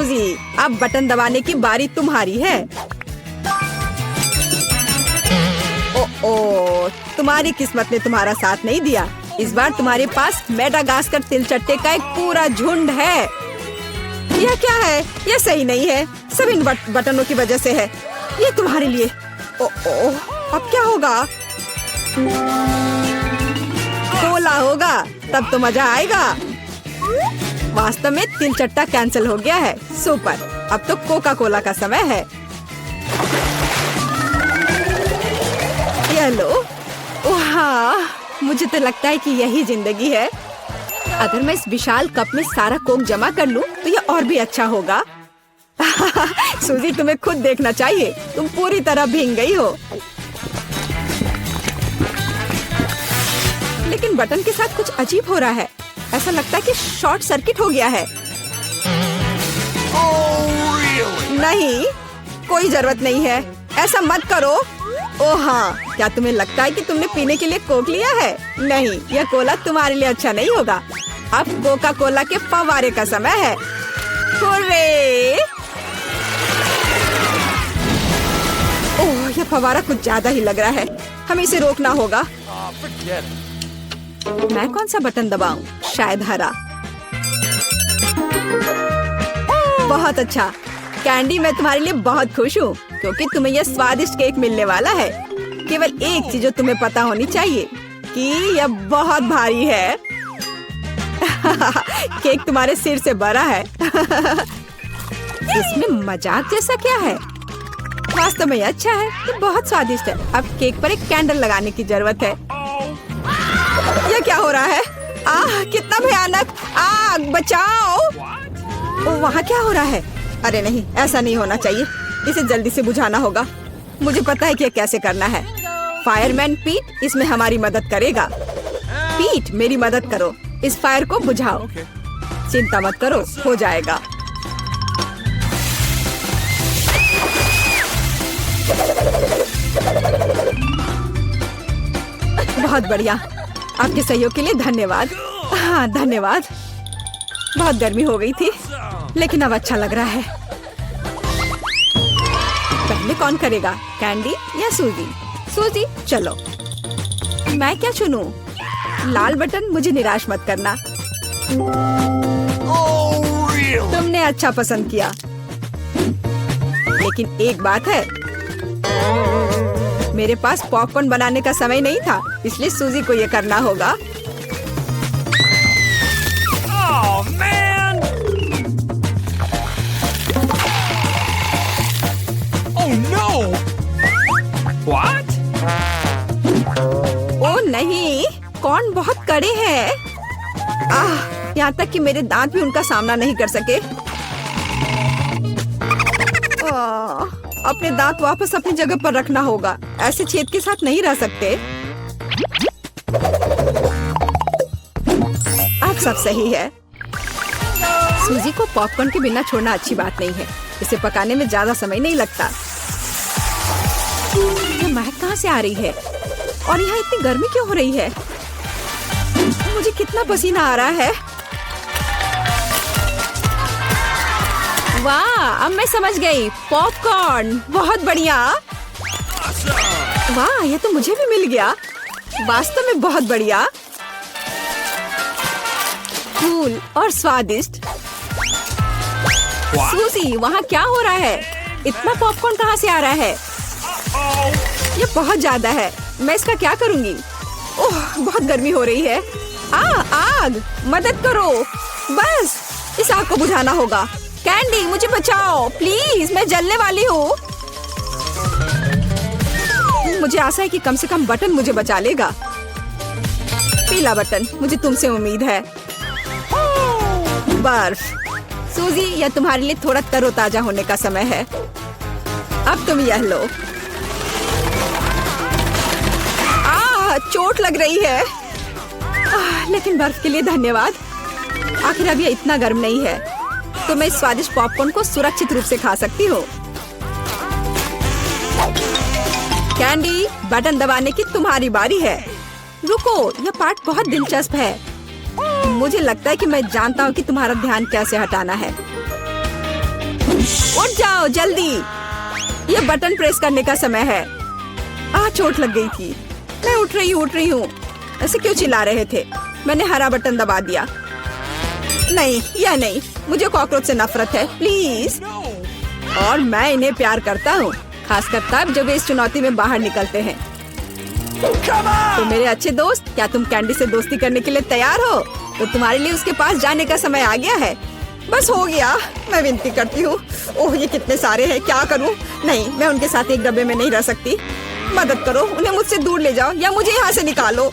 सूजी, अब बटन दबाने की बारी तुम्हारी है। ओ, तुम्हारी किस्मत ने तुम्हारा साथ नहीं दिया। इस बार तुम्हारे पास मेडागास्कर तिलचट्टे का एक पूरा झुंड है। यह क्या है? यह सही नहीं है। सब इन बटनों की वजह से है। ये तुम्हारे लिए। अब क्या होगा? कोला होगा, तब तो मजा आएगा। वास्तव में तिलचट्टा कैंसिल हो गया है। सुपर, अब तो कोका कोला का समय है। ये लो। हाँ, मुझे तो लगता है कि यही जिंदगी है। अगर मैं इस विशाल कप में सारा कोक जमा कर लूं, तो ये और भी अच्छा होगा। सूजी, तुम्हें खुद देखना चाहिए। तुम पूरी तरह भीग गई हो। लेकिन बटन के साथ कुछ अजीब हो रहा है। ऐसा लगता है कि शॉर्ट सर्किट हो गया है। नहीं, कोई जरूरत नहीं है। ऐसा मत करो। ओह हाँ, क्या तुम्हें लगता है कि तुमने पीने के लिए कोक लिया है? नहीं, यह कोला तुम्हारे लिए अच्छा नहीं होगा। अब कोका कोला के फव्वारे का समय है। हुर्रे! ओह, यह फव्वारा कुछ ज्यादा ही लग रहा है। हमें इसे रोकना होगा। मैं कौन सा बटन दबाऊं? शायद हरा। बहुत अच्छा कैंडी, मैं तुम्हारे लिए बहुत खुश हूँ क्योंकि तुम्हें यह स्वादिष्ट केक मिलने वाला है। केवल एक चीज जो तुम्हें पता होनी चाहिए कि यह बहुत भारी है। केक तुम्हारे सिर से बड़ा है। इसमें मजाक जैसा क्या है? वास्तव में अच्छा है। ये बहुत स्वादिष्ट है। अब केक पर एक कैंडल लगाने की जरूरत है। यह क्या हो रहा है? आह, कितना भयानक! आग, बचाओ! वहाँ क्या हो रहा है? अरे नहीं, ऐसा नहीं होना चाहिए। इसे जल्दी से बुझाना होगा। मुझे पता है कि यह कैसे करना है। फायरमैन पीट इसमें हमारी मदद करेगा। पीट, मेरी मदद करो। इस फायर को बुझाओ। चिंता मत करो, हो जाएगा। बहुत बढ़िया। आपके सहयोग के लिए धन्यवाद। हाँ, धन्यवाद। बहुत गर्मी हो गई थी, लेकिन अब अच्छा लग रहा है। पहले कौन करेगा, कैंडी या सूजी? सूजी, चलो। मैं क्या चुनूं? लाल बटन, मुझे निराश मत करना। तुमने अच्छा पसंद किया, लेकिन एक बात है, मेरे पास पॉपकॉर्न बनाने का समय नहीं था, इसलिए सूजी को ये करना होगा। What? ओ नहीं, कॉर्न बहुत कड़े हैं। यहाँ तक कि मेरे दांत भी उनका सामना नहीं कर सके। अपने दांत वापस अपनी जगह पर रखना होगा। ऐसे छेद के साथ नहीं रह सकते। अब सब सही है। सूजी को पॉपकॉर्न के बिना छोड़ना अच्छी बात नहीं है। इसे पकाने में ज्यादा समय नहीं लगता। ये महक कहाँ से आ रही है? और यहाँ इतनी गर्मी क्यों हो रही है? मुझे कितना पसीना आ रहा है। वाह, अब मैं समझ गई। पॉपकॉर्न, बहुत बढ़िया। वाह, ये तो मुझे भी मिल गया। वास्तव में बहुत बढ़िया, कूल और स्वादिष्ट। सूजी, वहाँ क्या हो रहा है? इतना पॉपकॉर्न कहाँ से आ रहा है? ये बहुत ज्यादा है। मैं इसका क्या करूंगी? ओह, बहुत गर्मी हो रही है। आग, मदद करो। बस, इस आग को बुझाना होगा। कैंडी, मुझे बचाओ प्लीज, मैं जलने वाली हूँ। मुझे आशा है कि कम से कम बटन मुझे बचा लेगा। पीला बटन, मुझे तुमसे उम्मीद है। बर्फ। सूजी, यह तुम्हारे लिए थोड़ा तरोताजा होने का समय है। अब तुम यह लो। चोट लग रही है। लेकिन बर्फ के लिए धन्यवाद। आखिर अब यह इतना गर्म नहीं है, तो मैं इस स्वादिष्ट पॉपकॉर्न को सुरक्षित रूप से खा सकती हूँ। कैंडी, बटन दबाने की तुम्हारी बारी है। रुको, यह पार्ट बहुत दिलचस्प है। मुझे लगता है कि मैं जानता हूँ कि तुम्हारा ध्यान कैसे हटाना है। उठ जाओ जल्दी, ये बटन प्रेस करने का समय है। चोट लग गई थी। मैं उठ रही हूँ। ऐसे क्यों चिल्ला रहे थे? मैंने हरा बटन दबा दिया। नहीं, यह नहीं, मुझे कॉकरोच से नफरत है, प्लीज। और मैं इन्हें प्यार करता हूँ, खासकर तब जब वे इस चुनौती में बाहर निकलते हैं। तो मेरे अच्छे दोस्त, क्या तुम कैंडी से दोस्ती करने के लिए तैयार हो? तो तुम्हारे लिए उसके पास जाने का समय आ गया है। बस हो गया, मैं विनती करती हूँ। ओह, ये कितने सारे हैं, क्या करूँ? नहीं, मैं उनके साथ एक डब्बे में नहीं रह सकती। मदद करो, उन्हें मुझसे दूर ले जाओ या मुझे यहाँ से निकालो।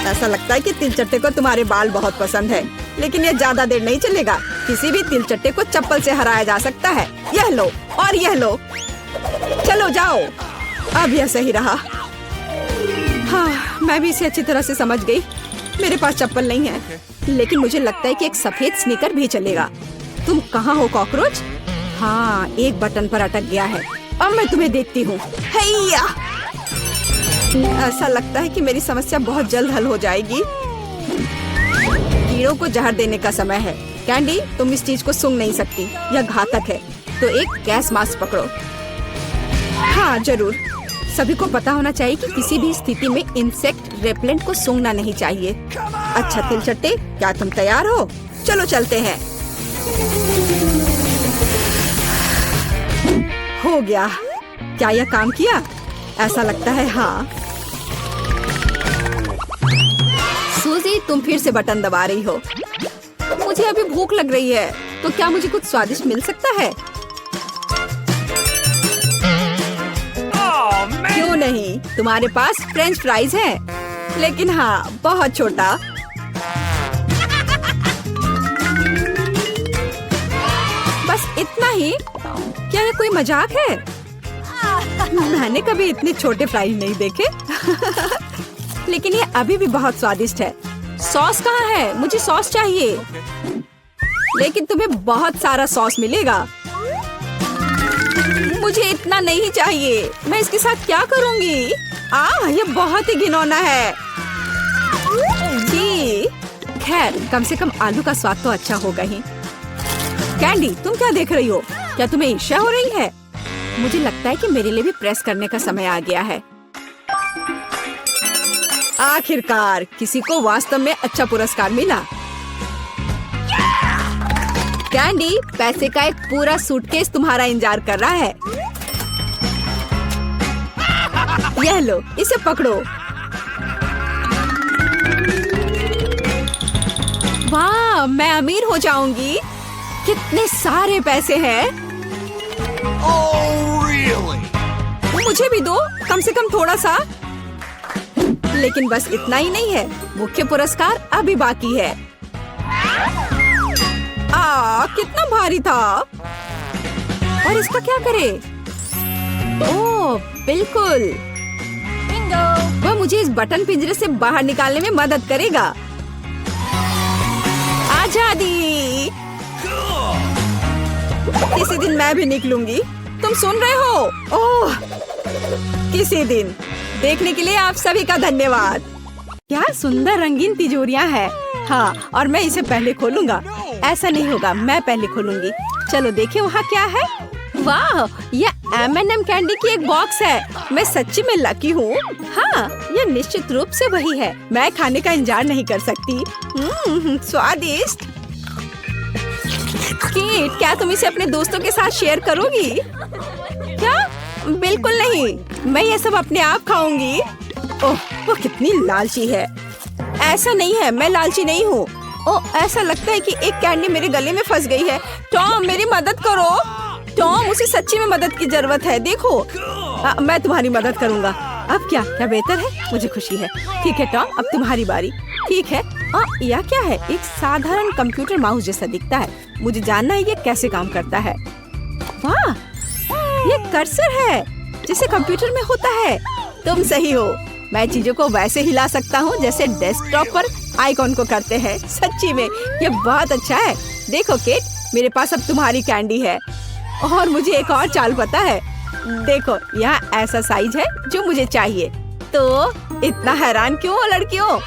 ऐसा लगता है कि तिलचट्टे को तुम्हारे बाल बहुत पसंद है, लेकिन यह ज्यादा देर नहीं चलेगा। किसी भी तिलचट्टे को चप्पल से हराया जा सकता है। यह लो और यह लो, चलो जाओ। अब यह सही रहा। हाँ, मैं भी इसे अच्छी तरह से समझ गई। मेरे पास चप्पल नहीं है, लेकिन मुझे लगता है कि एक सफेद स्नीकर भी चलेगा। तुम कहाँ हो कॉकरोच? हाँ, एक बटन पर अटक गया है। अब मैं तुम्हें देखती हूँ। हैया! ऐसा लगता है कि मेरी समस्या बहुत जल्द हल हो जाएगी। कीड़ों को जहर देने का समय है। कैंडी, तुम इस चीज को सूंघ नहीं सकती, यह घातक है। तो एक गैस मास्क पकड़ो। हाँ जरूर, सभी को पता होना चाहिए कि किसी भी स्थिति में इंसेक्ट रेपेलेंट को सूंघना नहीं चाहिए। अच्छा तिलचट्टे, क्या तुम तैयार हो? चलो चलते हैं। हो गया। क्या यह काम किया? ऐसा लगता है हाँ। सूजी, तुम फिर से बटन दबा रही हो। मुझे अभी भूख लग रही है, तो क्या मुझे कुछ स्वादिष्ट मिल सकता है? क्यों नहीं, तुम्हारे पास फ्रेंच फ्राइज है, लेकिन हाँ, बहुत छोटा। बस इतना ही? क्या ये कोई मजाक है? मैंने कभी इतने छोटे फ्राइज नहीं देखे। लेकिन ये अभी भी बहुत स्वादिष्ट है। सॉस कहाँ है? मुझे सॉस चाहिए। लेकिन तुम्हें बहुत सारा सॉस मिलेगा। मुझे इतना नहीं चाहिए। मैं इसके साथ क्या करूँगी? ये बहुत ही घिनौना है। जी, खैर कम से कम आलू का स्वाद तो अच्छा होगा ही। कैंडी, तुम क्या देख रही हो? क्या तुम्हें ईर्ष्या हो रही है? मुझे लगता है कि मेरे लिए भी प्रेस करने का समय आ गया है। आखिरकार किसी को वास्तव में अच्छा पुरस्कार मिला। कैंडी, पैसे का एक पूरा सूटकेस तुम्हारा इंतजार कर रहा है। यह लो, इसे पकड़ो। वाह, मैं अमीर हो जाऊंगी। कितने सारे पैसे हैं। Oh, really? मुझे भी दो, कम से कम थोड़ा सा। लेकिन बस इतना ही नहीं है, मुख्य पुरस्कार अभी बाकी है। कितना भारी था। और इसका क्या करे? ओह, बिल्कुल। वह मुझे इस बटन पिंजरे से बाहर निकालने में मदद करेगा। आजादी। किसी दिन मैं भी निकलूंगी। तुम सुन रहे हो? ओह, किसी दिन। देखने के लिए आप सभी का धन्यवाद। क्या सुंदर रंगीन तिजोरियां हैं। हाँ, और मैं इसे पहले खोलूंगा। ऐसा नहीं होगा, मैं पहले खोलूंगी। चलो देखिए वहाँ क्या है। वाह, यह M&M कैंडी की एक बॉक्स है। मैं सच्ची में लकी हूँ। हाँ, यह निश्चित रूप से वही है। मैं खाने का इंतजार नहीं कर सकती। स्वादिष्ट। कीट, क्या तुम इसे अपने दोस्तों के साथ शेयर करोगी? क्या? बिल्कुल नहीं, मैं ये सब अपने आप खाऊंगी। ओह, वो कितनी लालची है। ऐसा नहीं है, मैं लालची नहीं हूँ। ओह, ऐसा लगता है कि एक कैंडी मेरे गले में फंस गई है। टॉम, मेरी मदद करो। टॉम, उसे सच्ची में मदद की जरूरत है। देखो, मैं तुम्हारी मदद करूँगा। अब क्या बेहतर है? मुझे खुशी है। ठीक है टॉम, अब तुम्हारी बारी। ठीक है। यह क्या है? एक साधारण कंप्यूटर माउस जैसा दिखता है। मुझे जानना है ये कैसे काम करता है। वाह, ये कर्सर है जैसे कंप्यूटर में होता है। तुम सही हो, मैं चीजों को वैसे हिला सकता हूँ जैसे डेस्कटॉप पर आइकॉन को करते हैं। सच्ची में ये बहुत अच्छा है। देखो केट, मेरे पास अब तुम्हारी कैंडी है। और मुझे एक और चाल पता है। देखो, यहाँ ऐसा साइज है जो मुझे चाहिए। तो इतना हैरान क्यों हो लड़कियों?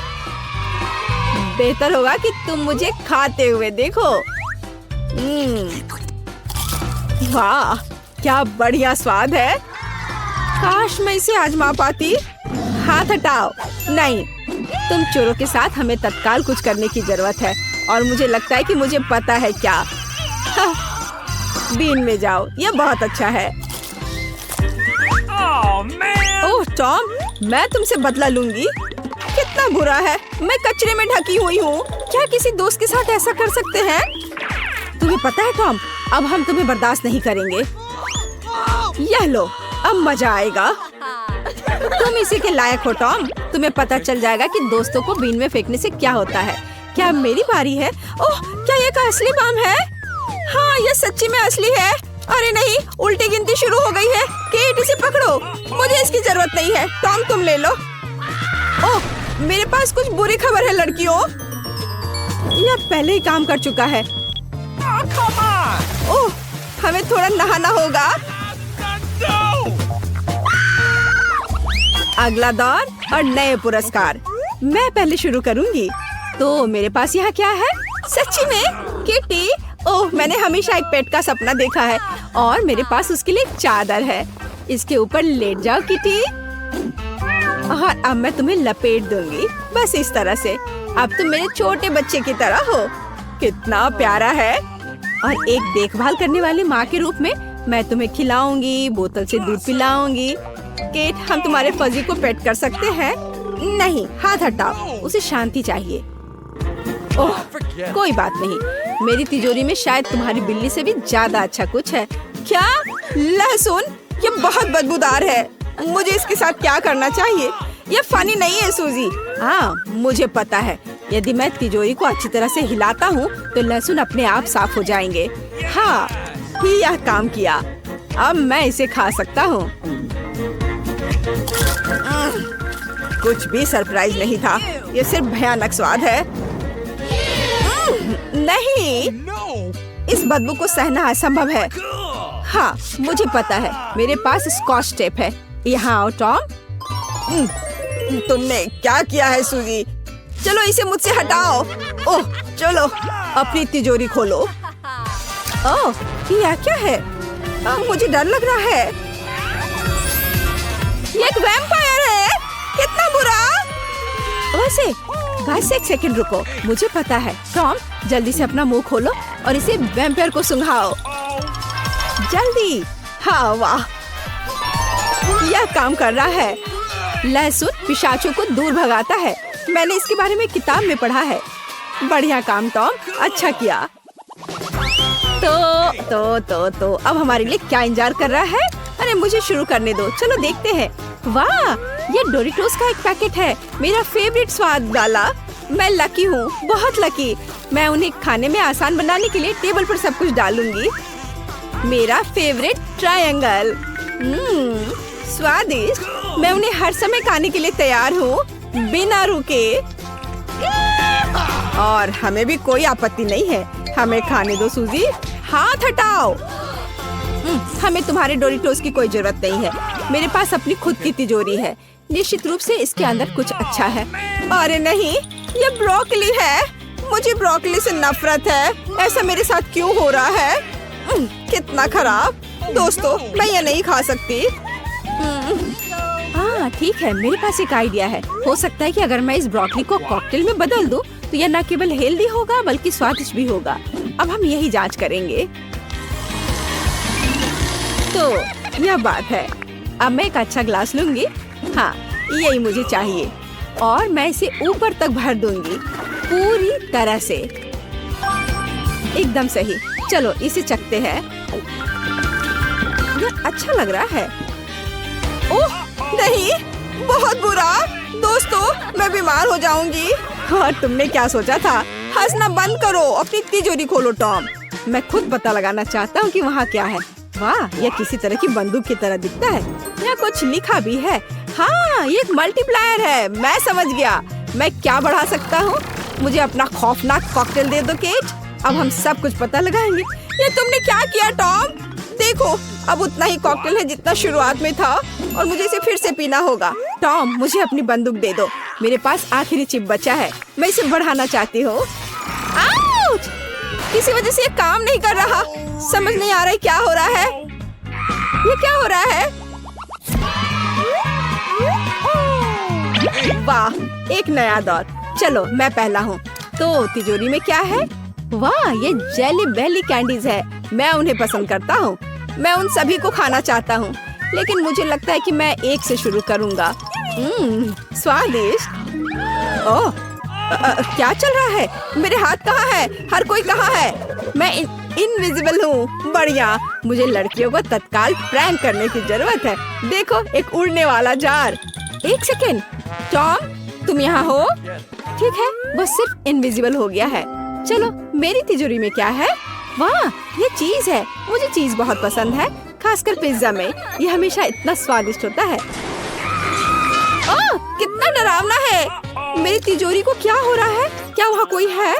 बेहतर होगा कि तुम मुझे खाते हुए देखो। वाह, क्या बढ़िया स्वाद है। काश मैं इसे आजमा पाती। हाथ हटाओ। नहीं, तुम चोरों के साथ हमें तत्काल कुछ करने की जरूरत है और मुझे लगता है कि मुझे पता है क्या। हाँ, बीन में जाओ, यह बहुत अच्छा है। ओह टॉम, मैं तुमसे बदला लूंगी। कितना बुरा है, मैं कचरे में ढकी हुई हूँ। क्या किसी दोस्त के साथ ऐसा कर सकते हैं? तुम्हें पता है टॉम, अब हम तुम्हें बर्दाश्त नहीं करेंगे। यह लो, अब मजा आएगा। तुम इसी के लायक हो टॉम। तुम्हें पता चल जाएगा कि दोस्तों को बीन में फेंकने से क्या होता है। क्या मेरी बारी है? ओह, क्या ये का असली बम है? हाँ, ये सच्ची में असली है। अरे नहीं, उल्टी गिनती शुरू हो गई है। केट, इसे पकड़ो। मुझे इसकी जरूरत नहीं है। टॉम, तुम ले लो। ओह, मेरे पास कुछ बुरी खबर है लड़कियों। यह पहले ही काम कर चुका है। ओह, हमें थोड़ा नहाना होगा। अगला दौर और नए पुरस्कार। मैं पहले शुरू करूंगी। तो मेरे पास यहाँ क्या है? सच्ची में किटी। ओह, मैंने हमेशा एक पेट का सपना देखा है और मेरे पास उसके लिए एक चादर है। इसके ऊपर लेट जाओ किटी और अब मैं तुम्हें लपेट दूंगी, बस इस तरह से। अब तुम मेरे छोटे बच्चे की तरह हो। कितना प्यारा है। और एक देखभाल करने वाली माँ के रूप में मैं तुम्हें खिलाऊंगी, बोतल से दूध पिलाऊंगी। केट, हम तुम्हारे फजी को पेट कर सकते हैं? नहीं, हाथ हटाओ, उसे शांति चाहिए। ओह, कोई बात नहीं। मेरी तिजोरी में शायद तुम्हारी बिल्ली से भी ज्यादा अच्छा कुछ है। क्या? लहसुन? ये बहुत बदबूदार है। मुझे इसके साथ क्या करना चाहिए? ये फनी नहीं है सूजी। हाँ, मुझे पता है। यदि मैं तिजोरी को अच्छी तरह से हिलाता हूँ तो लहसुन अपने आप साफ हो जाएंगे। हाँ, ही यह काम किया। अब मैं इसे खा सकता हूँ। कुछ भी सरप्राइज नहीं था, ये सिर्फ भयानक स्वाद है। नहीं, इस बदबू को सहना असंभव है। हाँ, मुझे पता है। मेरे पास स्कॉच टेप है। यहाँ आओ टॉम। तुमने क्या किया है सूजी? चलो इसे मुझसे हटाओ। ओह, चलो अपनी तिजोरी खोलो। ओह, यह क्या है? मुझे डर लग रहा है। ये एक वैम्पायर है। कितना बुरा। वैसे गाइस, एक सेकंड रुको, मुझे पता है। टॉम, जल्दी से अपना मुंह खोलो और इसे वैम्पायर को सुंघाओ। जल्दी। हाँ, वाह, यह काम कर रहा है। लहसुन पिशाचों को दूर भगाता है। मैंने इसके बारे में किताब में पढ़ा है। बढ़िया काम टॉम, अच्छा किया। तो अब हमारे लिए क्या इंतजार कर रहा है? अरे मुझे शुरू करने दो, चलो देखते हैं। वाह, ये डोरिटोस का एक पैकेट है। मेरा फेवरेट स्वाद वाला। मैं लकी हूँ, बहुत लकी। मैं उन्हें खाने में आसान बनाने के लिए टेबल पर सब कुछ डालूंगी। मेरा फेवरेट ट्रायंगल। स्वादिष्ट। मैं उन्हें हर समय खाने के लिए तैयार हूँ, बिना रुके। और हमें भी कोई आपत्ति नहीं है। हमें खाने दो सूजी। हाथ हटाओ। हमें तुम्हारे डोरिटोस की कोई जरूरत नहीं है। मेरे पास अपनी खुद की तिजोरी है। निश्चित रूप से इसके अंदर कुछ अच्छा है। अरे नहीं, ये ब्रोकली है। मुझे ब्रोकली से नफरत है। ऐसा मेरे साथ क्यों हो रहा है? कितना खराब। दोस्तों, मैं ये नहीं खा सकती। हाँ ठीक है, मेरे पास एक आइडिया है। हो सकता है कि अगर मैं इस ब्रोकली को कॉकटेल में बदल दूं, तो यह न केवल हेल्दी होगा बल्कि स्वादिष्ट भी होगा। अब हम यही जांच करेंगे। तो यह बात है। अब मैं एक अच्छा ग्लास लूंगी। हाँ, यही मुझे चाहिए। और मैं इसे ऊपर तक भर दूंगी, पूरी तरह से। एकदम सही। चलो इसे चखते हैं। यह अच्छा लग रहा है। ओह नहीं, बहुत बुरा। दोस्तों, मैं बीमार हो जाऊंगी। और तुमने क्या सोचा था? हंसना बंद करो, अपनी तिजोरी खोलो टॉम। मैं खुद पता लगाना चाहता हूँ कि वहाँ क्या है। वाह, यह किसी तरह की बंदूक की तरह दिखता है। यहाँ कुछ लिखा भी है। हाँ, ये एक मल्टीप्लायर है। मैं समझ गया। मैं क्या बढ़ा सकता हूँ? मुझे अपना खौफनाक कॉकटेल दे दो केट। अब हम सब कुछ पता लगाएंगे। ये तुमने क्या किया टॉम? देखो, अब उतना ही कॉकटेल है जितना शुरुआत में था और मुझे इसे फिर से पीना होगा। टॉम, मुझे अपनी बंदूक दे दो। मेरे पास आखिरी चिप बचा है। मैं इसे बढ़ाना चाहती हूँ। आउच! किसी वजह से ये काम नहीं कर रहा। समझ नहीं आ रहा है क्या हो रहा है। ये क्या हो रहा है? वाह, एक नया दौर। चलो मैं पहला हूँ। तो तिजोरी में क्या है? वाह, ये जेली बेली कैंडीज है। मैं उन्हें पसंद करता हूँ। मैं उन सभी को खाना चाहता हूँ, लेकिन मुझे लगता है कि मैं एक से शुरू करूँगा। स्वादिष्ट। ओह, क्या चल रहा है? मेरे हाथ कहाँ है? हर कोई कहाँ है? मैं इनविजिबल हूँ। बढ़िया। मुझे लड़कियों को तत्काल प्रैंक करने की जरूरत है। देखो, एक उड़ने वाला जार। एक सेकेंड, टॉम तुम यहाँ हो? ठीक है, बस सिर्फ इनविजिबल हो गया है। चलो, मेरी तिजोरी में क्या है? वाह, ये चीज है। मुझे चीज बहुत पसंद है, खासकर पिज्जा में। ये हमेशा इतना स्वादिष्ट होता है। ओह, कितना डरावना है। मेरी तिजोरी को क्या हो रहा है? क्या वहाँ कोई है?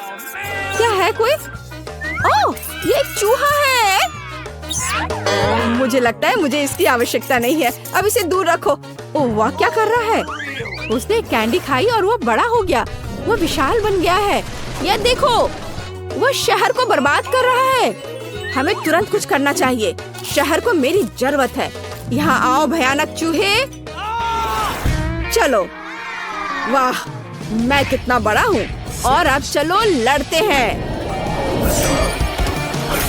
क्या है कोई? ओह, ये एक चूहा है। मुझे लगता है मुझे इसकी आवश्यकता नहीं है। अब इसे दूर रखो। ओह वाह, क्या कर रहा है? उसने कैंडी खाई और वो बड़ा हो गया। वो विशाल बन गया है। ये देखो, वो शहर को बर्बाद कर रहा है। हमें तुरंत कुछ करना चाहिए। शहर को मेरी जरूरत है। यहाँ आओ भयानक चूहे। चलो, वाह, मैं कितना बड़ा हूँ। और अब चलो लड़ते हैं।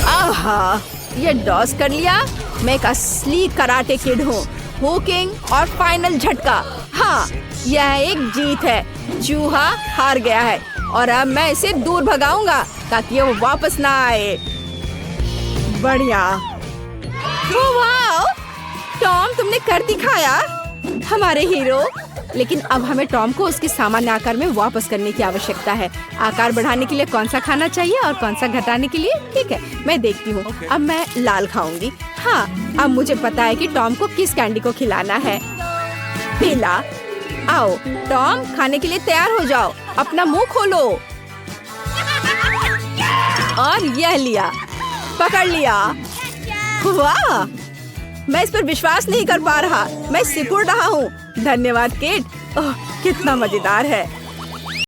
आहा, ये डॉस कर लिया। मैं एक असली कराटे किड हूँ। हुकिंग और फाइनल झटका। हाँ, यह एक जीत है। चूहा हार गया है और अब मैं इसे दूर भगाऊंगा ताकि वो वापस ना आए। बढ़िया। वाह, टॉम तुमने कर दिखाया, हमारे हीरो। लेकिन अब हमें टॉम को उसके सामान्य आकार में वापस करने की आवश्यकता है। आकार बढ़ाने के लिए कौन सा खाना चाहिए और कौन सा घटाने के लिए? ठीक है, मैं देखती हूँ। अब मैं लाल खाऊंगी। हाँ, अब मुझे पता है कि टॉम को किस कैंडी को खिलाना है। पीला। आओ टॉम, खाने के लिए तैयार हो जाओ। अपना मुंह खोलो। और यह लिया, पकड़ लिया। वाह, मैं इस पर विश्वास नहीं कर पा रहा। मैं सिकुड़ रहा हूँ। धन्यवाद केट। ओह, कितना मजेदार है।